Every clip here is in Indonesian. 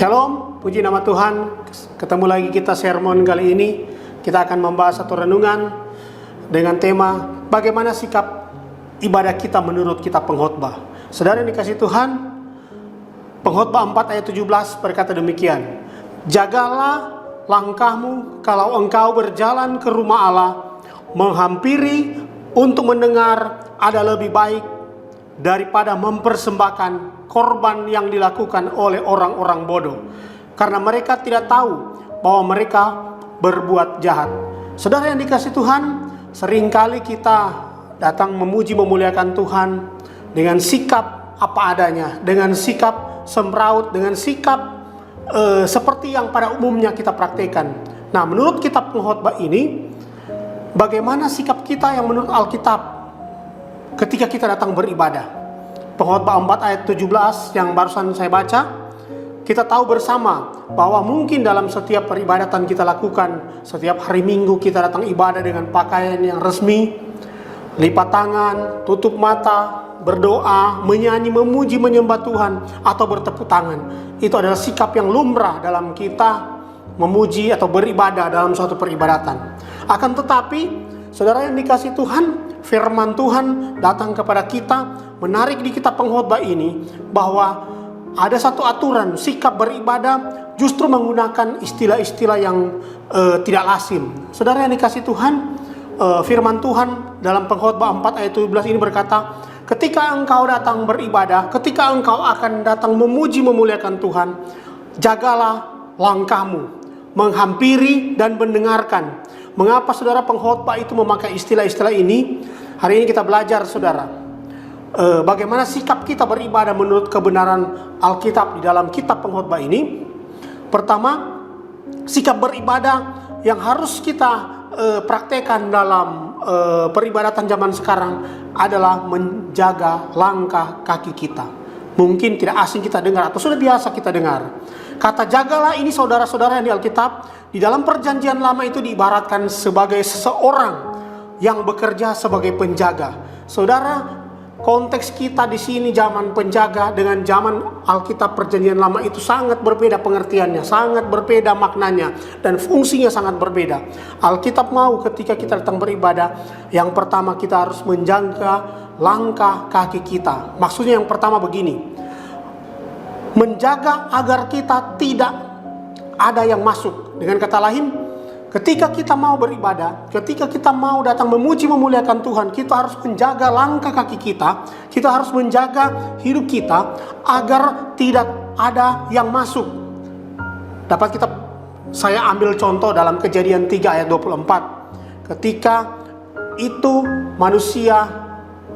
Shalom, puji nama Tuhan. Ketemu lagi kita sermon kali ini. Kita akan membahas satu renungan dengan tema bagaimana sikap ibadah kita menurut kitab Pengkhotbah. Saudara yang dikasihi Tuhan, Pengkhotbah 4 ayat 17 berkata demikian. Jagalah langkahmu kalau engkau berjalan ke rumah Allah, menghampiri untuk mendengar ada lebih baik daripada mempersembahkan korban yang dilakukan oleh orang-orang bodoh, karena mereka tidak tahu bahwa mereka berbuat jahat. Saudara yang dikasihi Tuhan, seringkali kita datang memuji memuliakan Tuhan dengan sikap apa adanya, dengan sikap semraut, dengan sikap seperti yang pada umumnya kita praktekkan. Nah, menurut kitab Pengkhotbah ini, bagaimana sikap kita yang menurut Alkitab ketika kita datang beribadah? Pengkhotbah 4 ayat 17 yang barusan saya baca, kita tahu bersama bahwa mungkin dalam setiap peribadatan kita lakukan, setiap hari Minggu kita datang ibadah dengan pakaian yang resmi, lipat tangan, tutup mata, berdoa, menyanyi, memuji, menyembah Tuhan, atau bertepuk tangan. Itu adalah sikap yang lumrah dalam kita memuji atau beribadah dalam suatu peribadatan. Akan tetapi, saudara yang dikasihi Tuhan, firman Tuhan datang kepada kita, menarik di kitab Pengkhotbah ini bahwa ada satu aturan sikap beribadah justru menggunakan istilah-istilah yang tidak lazim. Saudara yang dikasihi Tuhan, firman Tuhan dalam Pengkhotbah 4 ayat 17 ini berkata, ketika engkau datang beribadah, ketika engkau akan datang memuji memuliakan Tuhan, jagalah langkahmu, menghampiri dan mendengarkan. Mengapa saudara pengkhotbah itu memakai istilah-istilah ini? Hari ini kita belajar saudara, bagaimana sikap kita beribadah menurut kebenaran Alkitab di dalam kitab Pengkhotbah ini. Pertama, sikap beribadah yang harus kita praktekkan dalam peribadatan zaman sekarang adalah menjaga langkah kaki kita. Mungkin tidak asing kita dengar atau sudah biasa kita dengar. Kata jagalah ini saudara-saudara yang di Alkitab, di dalam perjanjian lama itu diibaratkan sebagai seseorang yang bekerja sebagai penjaga. Saudara, konteks kita di sini zaman penjaga dengan zaman Alkitab perjanjian lama itu sangat berbeda pengertiannya, sangat berbeda maknanya, dan fungsinya sangat berbeda. Alkitab mau ketika kita datang beribadah, yang pertama kita harus menjaga langkah kaki kita. Maksudnya yang pertama begini, menjaga agar kita tidak ada yang masuk. Dengan kata lain, ketika kita mau beribadah, ketika kita mau datang memuji memuliakan Tuhan, kita harus menjaga langkah kaki kita, kita harus menjaga hidup kita agar tidak ada yang masuk. Saya ambil contoh dalam Kejadian 3 ayat 24. Ketika itu manusia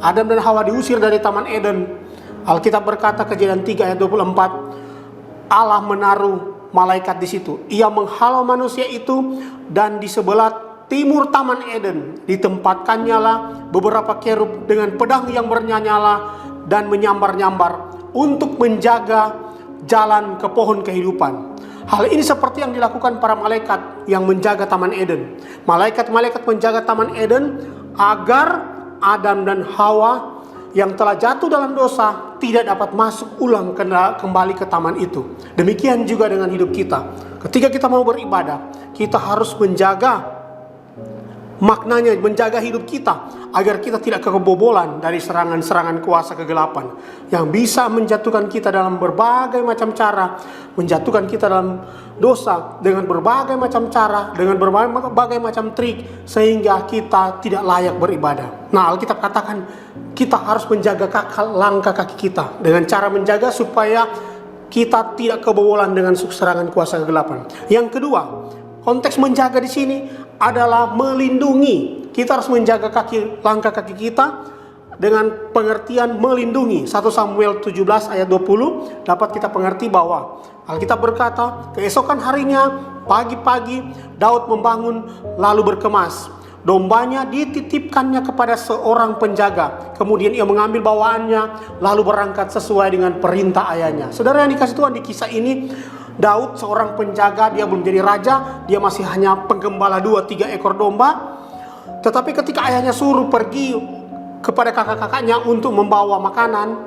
Adam dan Hawa diusir dari Taman Eden, Alkitab berkata Kejadian 3 ayat 24, Allah menaruh malaikat di situ. Ia menghalau manusia itu, dan di sebelah timur Taman Eden ditempatkannya lah beberapa kerub dengan pedang yang bernyala dan menyambar-nyambar untuk menjaga jalan ke pohon kehidupan. Hal ini seperti yang dilakukan para malaikat yang menjaga Taman Eden. Malaikat-malaikat menjaga Taman Eden agar Adam dan Hawa yang telah jatuh dalam dosa tidak dapat masuk ulang kembali ke taman itu. Demikian juga dengan hidup kita. Ketika kita mau beribadah, kita harus menjaga maknanya, menjaga hidup kita agar kita tidak kebobolan dari serangan-serangan kuasa kegelapan yang bisa menjatuhkan kita dalam berbagai macam cara, menjatuhkan kita dalam dosa dengan berbagai macam cara, dengan berbagai macam trik, sehingga kita tidak layak beribadah. Nah, Alkitab katakan kita harus menjaga langkah kaki kita dengan cara menjaga supaya kita tidak kebobolan dengan serangan kuasa kegelapan. Yang kedua, konteks menjaga di sini adalah melindungi. Kita harus menjaga langkah kaki kita dengan pengertian melindungi. 1 Samuel 17 ayat 20 dapat kita pengerti bahwa Alkitab berkata, keesokan harinya pagi-pagi Daud membangun lalu berkemas. Dombanya dititipkannya kepada seorang penjaga. Kemudian ia mengambil bawaannya lalu berangkat sesuai dengan perintah ayahnya. Saudara yang dikasihi Tuhan, di kisah ini Daud seorang penjaga, dia belum jadi raja, dia masih hanya penggembala 2-3 ekor domba. Tetapi ketika ayahnya suruh pergi kepada kakak-kakaknya untuk membawa makanan,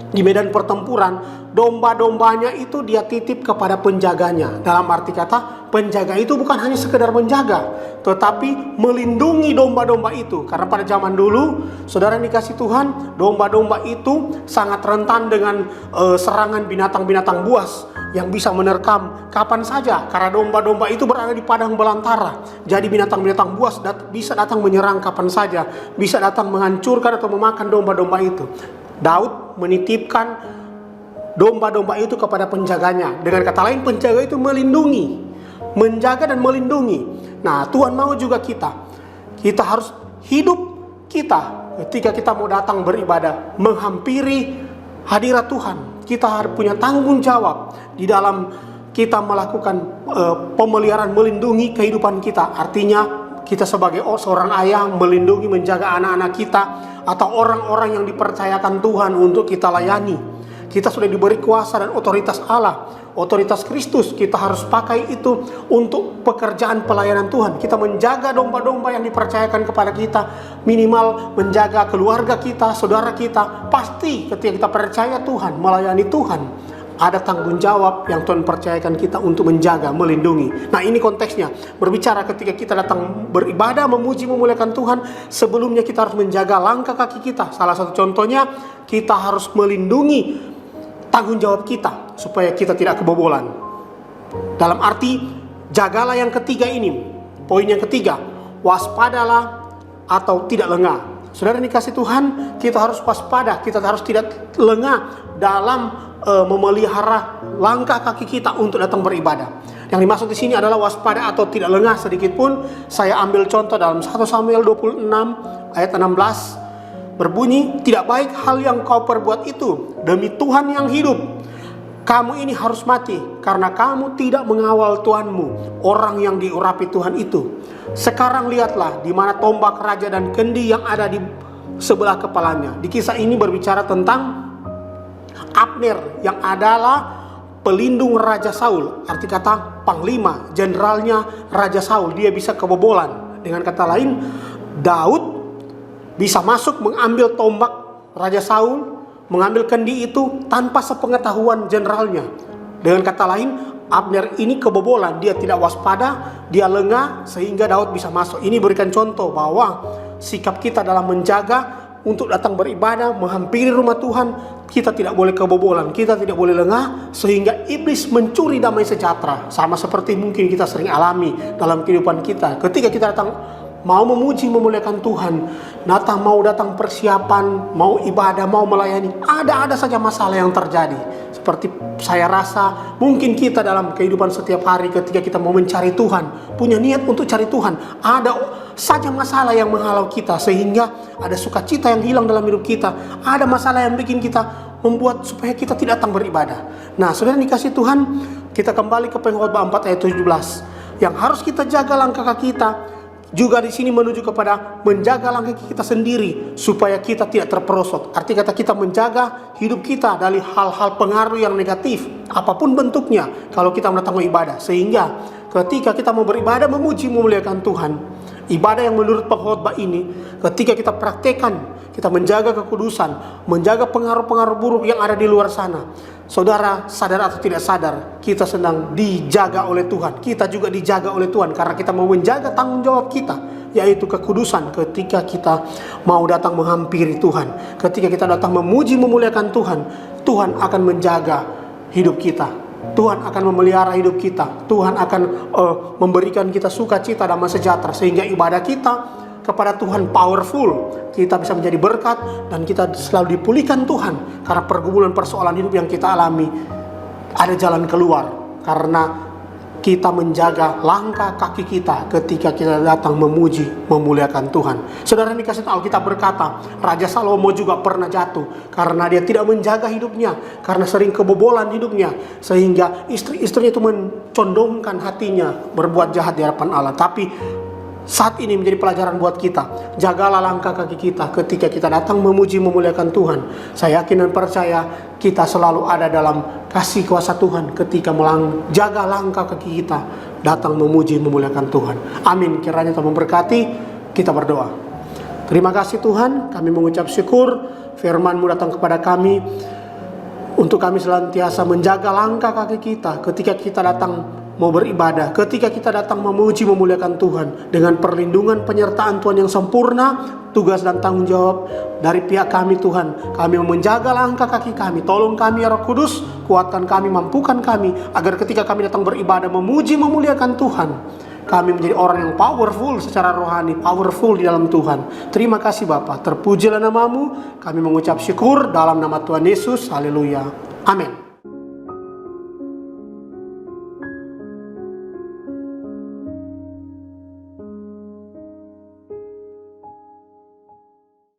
di medan pertempuran, domba-dombanya itu dia titip kepada penjaganya. Dalam arti kata, penjaga itu bukan hanya sekedar menjaga, tetapi melindungi domba-domba itu. Karena pada zaman dulu, saudara yang dikasih Tuhan, domba-domba itu sangat rentan dengan serangan binatang-binatang buas yang bisa menerkam kapan saja. Karena domba-domba itu berada di padang belantara, jadi binatang-binatang buas bisa datang menyerang kapan saja, bisa datang menghancurkan atau memakan domba-domba itu. Daud menitipkan domba-domba itu kepada penjaganya. Dengan kata lain, penjaga itu melindungi, menjaga dan melindungi. Nah, Tuhan mau juga kita harus hidup kita ketika kita mau datang beribadah, menghampiri hadirat Tuhan. Kita harus punya tanggung jawab di dalam kita melakukan pemeliharaan, melindungi kehidupan kita. Artinya kita sebagai seorang ayah melindungi, menjaga anak-anak kita atau orang-orang yang dipercayakan Tuhan untuk kita layani. Kita sudah diberi kuasa dan otoritas Allah, otoritas Kristus. Kita harus pakai itu untuk pekerjaan pelayanan Tuhan. Kita menjaga domba-domba yang dipercayakan kepada kita, minimal menjaga keluarga kita, saudara kita. Pasti ketika kita percaya Tuhan, melayani Tuhan, ada tanggung jawab yang Tuhan percayakan kita untuk menjaga, melindungi. Nah, ini konteksnya. Berbicara ketika kita datang beribadah, memuji, memuliakan Tuhan, sebelumnya kita harus menjaga langkah kaki kita. Salah satu contohnya, kita harus melindungi tanggung jawab kita supaya kita tidak kebobolan. Dalam arti, jagalah yang ketiga ini. Poin yang ketiga, waspadalah atau tidak lengah. Saudara dikasih Tuhan, kita harus waspada, kita harus tidak lengah dalam memelihara langkah kaki kita untuk datang beribadah. Yang dimaksud di sini adalah waspada atau tidak lengah sedikit pun. Saya ambil contoh dalam 1 Samuel 26 ayat 16 berbunyi, tidak baik hal yang kau perbuat itu. Demi Tuhan yang hidup, kamu ini harus mati karena kamu tidak mengawal Tuhanmu, orang yang diurapi Tuhan itu. Sekarang lihatlah di mana tombak raja dan kendi yang ada di sebelah kepalanya. Di kisah ini berbicara tentang Abner yang adalah pelindung Raja Saul. Arti kata panglima, jenderalnya Raja Saul. Dia bisa kebobolan. Dengan kata lain, Daud bisa masuk mengambil tombak Raja Saul, mengambil kendi itu tanpa sepengetahuan jenderalnya. Dengan kata lain, Abner ini kebobolan. Dia tidak waspada, dia lengah sehingga Daud bisa masuk. Ini berikan contoh bahwa sikap kita dalam menjaga untuk datang beribadah, menghampiri rumah Tuhan, kita tidak boleh kebobolan, kita tidak boleh lengah sehingga iblis mencuri damai sejahtera. Sama seperti mungkin kita sering alami dalam kehidupan kita. Ketika kita datang mau memuji, memuliakan Tuhan, mau datang persiapan, mau ibadah, mau melayani, ada saja masalah yang terjadi. Seperti saya rasa mungkin kita dalam kehidupan setiap hari ketika kita mau mencari Tuhan, punya niat untuk cari Tuhan, ada saja masalah yang menghalau kita sehingga ada sukacita yang hilang dalam hidup kita. Ada masalah yang bikin kita membuat supaya kita tidak datang beribadah. Nah, saudara dikasih Tuhan, kita kembali ke Pengkhotbah 4 ayat 17. Yang harus kita jaga langkah kaki kita juga di sini menuju kepada menjaga langkah kita sendiri supaya kita tidak terperosok. Arti kata kita menjaga hidup kita dari hal-hal pengaruh yang negatif, apapun bentuknya, kalau kita mendatang ibadah. Sehingga ketika kita mau beribadah, memuji, memuliakan Tuhan, ibadah yang menurut pengkhotbah ini, ketika kita praktekkan, kita menjaga kekudusan, menjaga pengaruh-pengaruh buruk yang ada di luar sana. Saudara sadar atau tidak sadar, kita sedang dijaga oleh Tuhan. Kita juga dijaga oleh Tuhan karena kita mau menjaga tanggung jawab kita, yaitu kekudusan. Ketika kita mau datang menghampiri Tuhan, ketika kita datang memuji, memuliakan Tuhan, Tuhan akan menjaga hidup kita. Tuhan akan memelihara hidup kita. Tuhan akan memberikan kita sukacita, damai sejahtera, sehingga ibadah kita kepada Tuhan powerful. Kita bisa menjadi berkat dan kita selalu dipulihkan Tuhan. Karena pergumulan persoalan hidup yang kita alami, ada jalan keluar karena kita menjaga langkah kaki kita ketika kita datang memuji, memuliakan Tuhan. Saudara dikasih Alkitab berkata, Raja Salomo juga pernah jatuh karena dia tidak menjaga hidupnya, karena sering kebobolan hidupnya, sehingga istri-istrinya itu mencondongkan hatinya berbuat jahat di hadapan Allah. Tapi saat ini menjadi pelajaran buat kita. Jagalah langkah kaki kita ketika kita datang memuji, memuliakan Tuhan. Saya yakin dan percaya kita selalu ada dalam kasih kuasa Tuhan ketika jaga langkah kaki kita datang memuji, memuliakan Tuhan. Amin. Kiranya Tuhan memberkati. Kita berdoa. Terima kasih Tuhan, kami mengucap syukur firman-Mu datang kepada kami. Untuk kami senantiasa menjaga langkah kaki kita ketika kita datang mau beribadah, ketika kita datang memuji memuliakan Tuhan, dengan perlindungan penyertaan Tuhan yang sempurna. Tugas dan tanggung jawab dari pihak kami Tuhan, kami menjaga langkah kaki kami. Tolong kami ya Roh Kudus, kuatkan kami, mampukan kami, agar ketika kami datang beribadah memuji memuliakan Tuhan, kami menjadi orang yang powerful secara rohani, powerful di dalam Tuhan. Terima kasih Bapa, terpujilah namamu. Kami mengucap syukur dalam nama Tuhan Yesus. Haleluya. Amin.